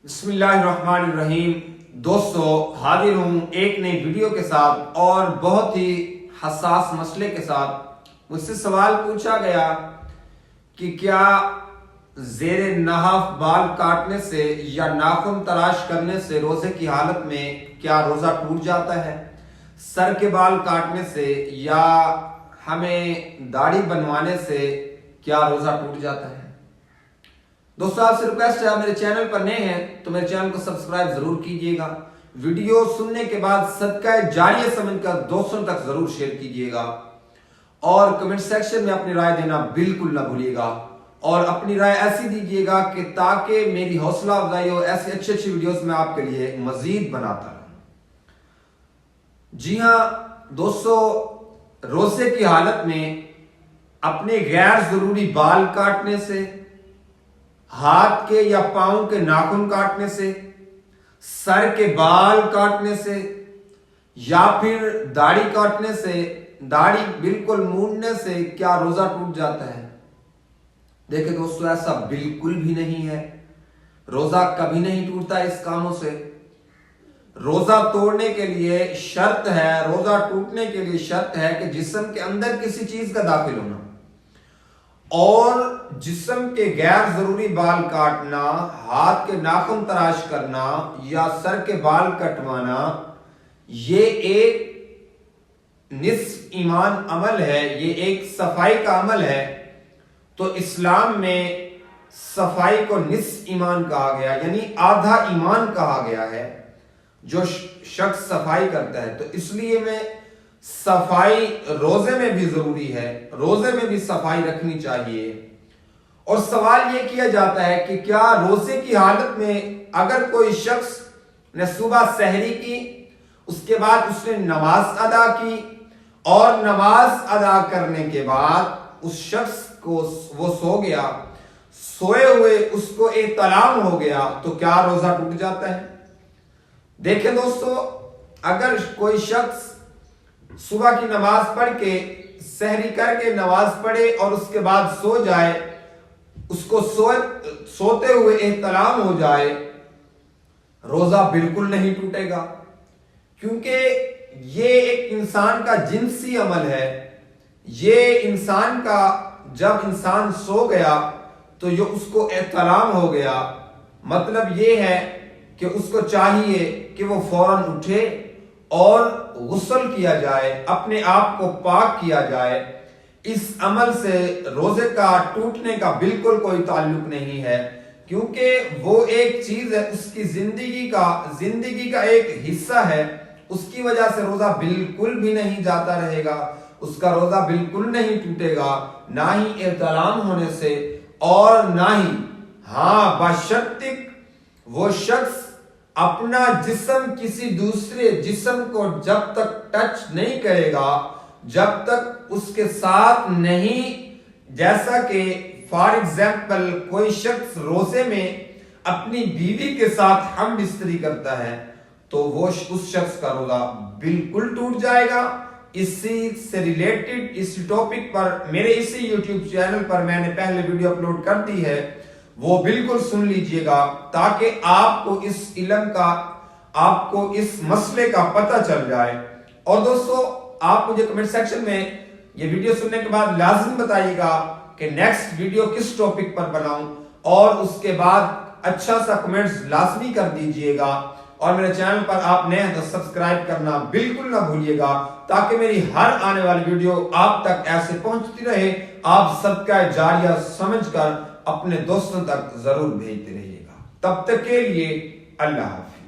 بسم اللہ الرحمن الرحیم۔ دوستو حاضر ہوں ایک نئی ویڈیو کے ساتھ اور بہت ہی حساس مسئلے کے ساتھ۔ مجھ سے سوال پوچھا گیا کہ کیا زیر نحاف بال کاٹنے سے یا ناخن تراش کرنے سے روزے کی حالت میں کیا روزہ ٹوٹ جاتا ہے؟ سر کے بال کاٹنے سے یا ہمیں داڑھی بنوانے سے کیا روزہ ٹوٹ جاتا ہے؟ دوستو آپ سے ریکویسٹ ہے، آپ میرے چینل پر نئے ہیں تو میرے چینل کو سبسکرائب ضرور کیجئے گا۔ ویڈیو سننے کے بعد صدقہ جاریہ سمجھ کر دوستوں تک ضرور شیئر کیجئے گا اور کمنٹ سیکشن میں اپنی رائے دینا بالکل نہ بھولیے گا، اور اپنی رائے ایسی دیجئے گا کہ تاکہ میری حوصلہ افزائی ہو، ایسی اچھی ویڈیوز میں آپ کے لیے مزید بناتا رہوں۔ جی ہاں دوستو، روزے کی حالت میں اپنے غیر ضروری بال کاٹنے سے، ہاتھ کے یا پاؤں کے ناخن کاٹنے سے، سر کے بال کاٹنے سے یا پھر داڑھی کاٹنے سے، داڑھی بالکل مونڈنے سے کیا روزہ ٹوٹ جاتا ہے؟ دیکھیں دوستو، ایسا بالکل بھی نہیں ہے۔ روزہ کبھی نہیں ٹوٹتا اس کاموں سے۔ روزہ توڑنے کے لیے شرط ہے، روزہ ٹوٹنے کے لیے شرط ہے کہ جسم کے اندر کسی چیز کا داخل ہونا، اور جسم کے غیر ضروری بال کاٹنا، ہاتھ کے ناخن تراش کرنا یا سر کے بال کٹوانا، یہ ایک نصف ایمان عمل ہے، یہ ایک صفائی کا عمل ہے۔ تو اسلام میں صفائی کو نصف ایمان کہا گیا، یعنی آدھا ایمان کہا گیا ہے جو شخص صفائی کرتا ہے۔ تو اس لیے میں صفائی روزے میں بھی ضروری ہے، روزے میں بھی صفائی رکھنی چاہیے۔ اور سوال یہ کیا جاتا ہے کہ کیا روزے کی حالت میں اگر کوئی شخص نے صبح سحری کی، اس کے بعد اس نے نماز ادا کی، اور نماز ادا کرنے کے بعد اس شخص کو وہ سو گیا، سوئے ہوئے اس کو احتلام ہو گیا، تو کیا روزہ ٹوٹ جاتا ہے؟ دیکھیں دوستو، اگر کوئی شخص صبح کی نماز پڑھ کے، سحری کر کے نماز پڑھے اور اس کے بعد سو جائے، اس کو سوتے ہوئے احتلام ہو جائے، روزہ بالکل نہیں ٹوٹے گا، کیونکہ یہ ایک انسان کا جنسی عمل ہے۔ یہ انسان کا، جب انسان سو گیا تو یہ اس کو احتلام ہو گیا، مطلب یہ ہے کہ اس کو چاہیے کہ وہ فوراً اٹھے اور غسل کیا جائے، اپنے آپ کو پاک کیا جائے۔ اس عمل سے روزے کا ٹوٹنے کا بالکل کوئی تعلق نہیں ہے، کیونکہ وہ ایک چیز ہے، اس کی زندگی کا ایک حصہ ہے۔ اس کی وجہ سے روزہ بالکل بھی نہیں جاتا رہے گا، اس کا روزہ بالکل نہیں ٹوٹے گا، نہ ہی احتلام ہونے سے، اور نہ ہی بشرط وہ شخص اپنا جسم کسی دوسرے جسم کو جب تک ٹچ نہیں کرے گا، جب تک اس کے ساتھ نہیں، جیسا کہ فار ایگزامپل کوئی شخص روزے میں اپنی بیوی کے ساتھ ہم بستری کرتا ہے تو وہ اس شخص کا روزہ بالکل ٹوٹ جائے گا۔ اسی سے ریلیٹڈ اس ٹاپک پر میرے اسی یوٹیوب چینل پر میں نے پہلے ویڈیو اپلوڈ کر دی ہے، وہ بالکل سن لیجئے گا تاکہ آپ کو اس علم کا، آپ کو اس مسئلے کا پتہ چل جائے۔ اور دوستو، آپ مجھے کمنٹ سیکشن میں یہ ویڈیو سننے کے بعد لازم بتائیے گا کہ نیکسٹ ویڈیو کس ٹاپک پر بناؤں، اور اس کے بعد اچھا سا کمنٹس لازمی کر دیجئے گا، اور میرے چینل پر آپ نئے ہیں تو سبسکرائب کرنا بالکل نہ بھولیے گا تاکہ میری ہر آنے والی ویڈیو آپ تک ایسے پہنچتی رہے۔ آپ صدقہ جاریہ سمجھ کر اپنے دوستوں تک ضرور بھیجتے رہیے گا۔ تب تک کے لیے اللہ حافظ۔